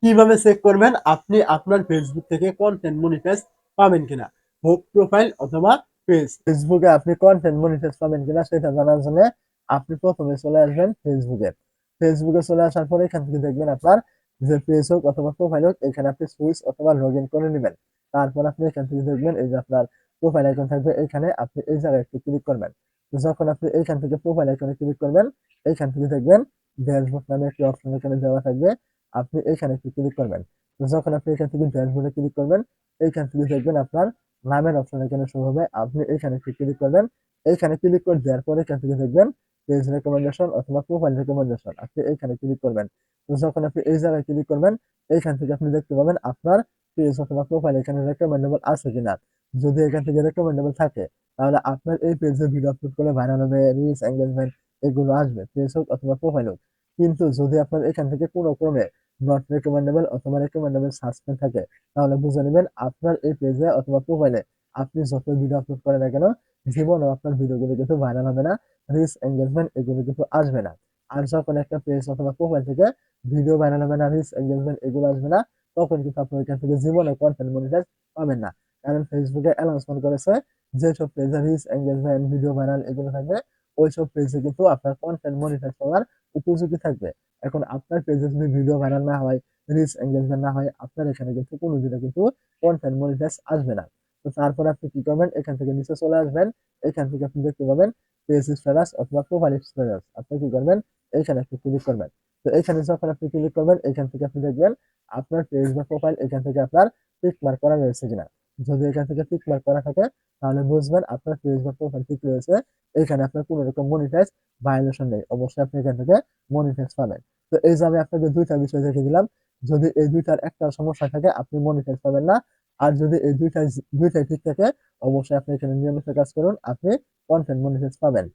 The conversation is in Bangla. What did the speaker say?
কিভাবে চেক করবেন আপনি আপনার ফেসবুক থেকে কন্টেন্ট মনিটাইজ পাবেন কিনা? হোক প্রোফাইল অথবা পেজ। ফেসবুকে আপনি কন্টেন্ট মনিটাইজ পাবেন কিনা সেটা জানার জন্য আপনি প্রথমে চলে আসবেন ফেসবুকে। ফেসবুকে চলে আসার পরে এখান থেকে দেখবেন আপনার যে পেজ হোক অথবা প্রোফাইল হোক এখানে আপনি সুইচ অথবা লগ ইন করে নেবেন। তারপর আপনি এখান থেকে দেখবেন এই যে আপনার প্রোফাইল আইকন থাকবে এখানে আপনি এই জায়গায় একটু ক্লিক করবেন। যখন আপনি এইখান থেকে প্রোফাইল আইকনে ক্লিক করবেন এইখান থেকে দেখবেন ড্যাশবোর্ড নামে একটি অপশন এখানে দেওয়া থাকবে। আপনি এখানে একটু ক্লিক করবেন। যখন আপনি এখান থেকে ড্যাশবোর্ডে ক্লিক করবেন এইখান থেকে দেখবেন আপনার নামের অপশন এখানে শো হবে। আপনি এখানে একটু ক্লিক করবেন। এইখানে ক্লিক করে দেওয়ার পরে এখান থেকে দেখবেন পেজ রেকমেন্ডেশন অথবা প্রোফাইল রেকমেন্ডেশন। আপনি এইখানে ক্লিক করবেন। যখন আপনি এই জায়গায় ক্লিক করবেন এইখান থেকে আপনি দেখতে পাবেন আপনার পেজ অথবা প্রোফাইল এখানে রেকমেন্ডেবল আছে কিনা। যদি এখান থেকে রেকমেন্ডেবল থাকে তাহলে আপনার এই পেজে ভিডিও আপলোড করলে ভাইরাল হবে, রিচ, এঙ্গেজমেন্ট এগুলো আসবে পেজ হোক অথবা প্রোফাইল হোক। কিন্তু যদি আপনার এখান থেকে কোনো ক্রমে নট রেকমেন্ডেবল অথবা রেকমেন্ডেবল সাসপেন্ড থাকে তাহলে বুঝে নেবেন আপনার এই পেজে অথবা প্রোফাইলে আপনি যত ভিডিও আপলোড করেন না কেন জীবনেও আপনার ভিডিওগুলো কিন্তু ভাইরাল হবে না, রিচ, এঙ্গেজমেন্ট এগুলো কিন্তু আসবে না। আর যখন একটা পেজ অথবা প্রোফাইল থেকে ভিডিও ভাইরাল হবে না, রিচ, এঙ্গেজমেন্ট এগুলো আসবে না, তখন কিন্তু আপনি এখান থেকে জীবনে কন্টেন্ট মনিটাইজ পাবেন না। কারণ ফেসবুকে অ্যানাউন্সমেন্ট করেছে যেসব পেজে রিচ, এঙ্গেজমেন্ট, ভিডিও ভাইরাল এগুলো থাকবে ওইসব পেজে কিন্তু আপনার কন্টেন্ট মনিটাইজ পাওয়ার উপযোগী থাকবে। এখন আপনার পেজে যদি ভিডিও ভাইরাল না হয়, রিচ, এঙ্গেজমেন্ট না হয়, আপনার এখানে কিন্তু কোনো দিনও কিন্তু কন্টেন্ট মনিটাইজ আসবে না। তো তারপর আপনি কি করবেন এখান থেকে নিচে চলে আসবেন। এখান থেকে আপনি দেখতে পাবেন পেজ স্ট্যাটাস অথবা প্রোফাইল স্ট্যাটাস। আপনি কি করবেন এইখানে একটু ক্লিক করবেন। তো এখানে যখন আপনি ক্লিক করবেন এখান থেকে আপনি দেখবেন আপনার পেজ বা প্রোফাইল এখান থেকে আপনার টিক মার্ক করা রয়েছে কিনা। যদি এখান থেকে টিক মার্ক করা থাকে তাহলে বুঝবেন আপনার পেজ বা প্রোফাইল ঠিক রয়েছে। এখানে আপনার কোনো রকম মনিটাইজ ভায়োলেশন নেই। অবশ্যই আপনি এখান থেকে মনিটাইজ পাবেন। তো এই যে আমি আপনাকে দুইটা বিষয় দেখে দিলাম। যদি এই দুইটার একটা সমস্যা থাকে আপনি মনিটাইজ পাবেন না। আর যদি এই দুইটাই দুইটাই ঠিক থাকে অবশ্যই আপনি এখানে নিয়মিত কাজ করুন, আপনি কন্টেন্ট মনিটাইজ পাবেন।